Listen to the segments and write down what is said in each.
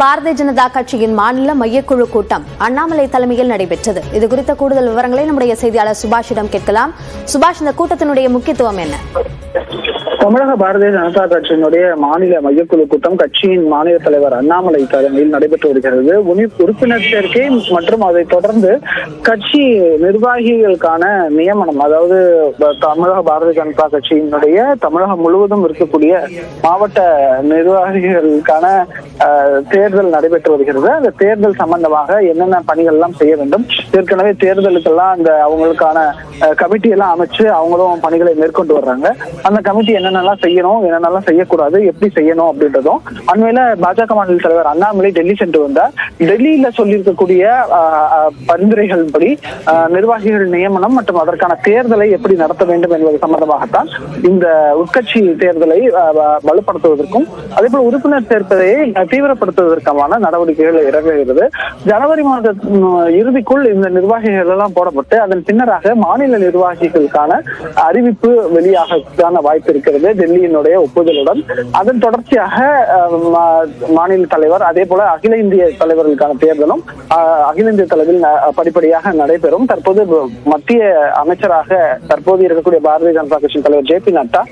பாரதிய ஜனதா கட்சியின் மாநில மையக்குழு கூட்டம் அண்ணாமலை தலைமையில் நடைபெற்றது. இது குறித்த கூடுதல் விவரங்களை நம்முடைய செய்தியாளர் சுபாஷிடம் கேட்கலாம். சுபாஷ், இந்த கூட்டத்தினுடைய முக்கியத்துவம் என்ன? தமிழக பாரதிய ஜனதா கட்சியினுடைய மாநில மையக்குழு கூட்டம் கட்சியின் மாநில தலைவர் அண்ணாமலை தலைமையில் நடைபெற்று வருகிறது. உறுப்பினர் சேர்க்கை மற்றும் அதை தொடர்ந்து கட்சி நிர்வாகிகளுக்கான நியமனம், அதாவது தமிழக பாரதிய ஜனதா கட்சியினுடைய தமிழகம் முழுவதும் இருக்கக்கூடிய மாவட்ட நிர்வாகிகளுக்கான தேர்தல் நடைபெற்று வருகிறது. அந்த தேர்தல் சம்பந்தமாக என்னென்ன பணிகள் எல்லாம் செய்ய வேண்டும், ஏற்கனவே தேர்தலுக்கெல்லாம் அந்த அவங்களுக்கான கமிட்டி எல்லாம் அமைச்சு அவங்களும் பணிகளை மேற்கொண்டு வர்றாங்க. அந்த கமிட்டி என்னென்னலாம் செய்யணும், என்னென்னலாம் செய்யக்கூடாது, எப்படி செய்யணும் அப்படின்றதும் அண்மையில பாஜக மாநில தலைவர் அண்ணாமலை டெல்லி சென்று வந்தார். டெல்லியில சொல்லியிருக்கக்கூடிய பரிந்துரைகளின்படி நிர்வாகிகள் நியமனம் மற்றும் அதற்கான தேர்தலை எப்படி நடத்த வேண்டும் என்பது சம்பந்தமாகத்தான் இந்த உட்கட்சி தேர்தலை வலுப்படுத்துவதற்கும் அதே போல உறுப்பினர் சேர்ப்பதை தீவிரப்படுத்துவதற்கான நடவடிக்கைகள் இறங்குகிறது. ஜனவரி மாத இறுதிக்குள் இந்த நிர்வாகிகள் எல்லாம் போடப்பட்டு அதன் பின்னராக மாநில நிர்வாகிகளுக்கான அறிவிப்பு வெளியாகத்தான வாய்ப்பு இருக்கிறது டெல்லியினுடைய ஒப்புதலுடன். அதன் தொடர்ச்சியாக மாநில தலைவர் அதே போல அகில இந்திய தலைவர்களுக்கான தேர்தலும் அகில இந்திய தலைவில் படிப்படியாக நடைபெறும். தற்போது மத்திய அமைச்சராக தற்போது இருக்கக்கூடிய பாரதிய ஜனதா கட்சியின் தலைவர் ஜே.பி. நட்டா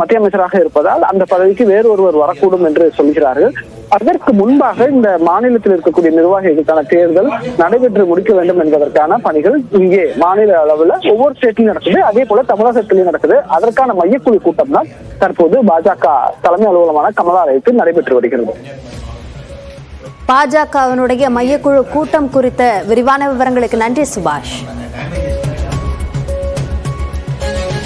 மத்திய அமைச்சராக இருப்பதால் அந்த பதவிக்கு வேறு ஒருவர் வரக்கூடும் என்று சொல்கிறார்கள். அதற்கு முன்பாக இந்த மாநிலத்தில் இருக்கக்கூடிய நிர்வாகிகளுக்கான தேர்தல் நடைபெற்று முடிக்க வேண்டும் என்பதற்கான பணிகள் இங்கே மாநில அளவில் ஒவ்வொரு ஸ்டேட்லையும் நடக்குது, அதே போல தமிழகத்திலையும் நடக்குது. அதற்கான மையக்குழு கூட்டம் தான் தற்போது பாஜக தலைமை அலுவலகமான கமலாலயத்தில் நடைபெற்று வருகிறது. பாஜகவினுடைய மையக்குழு கூட்டம் குறித்த விரிவான விவரங்களுக்கு நன்றி சுபாஷ்.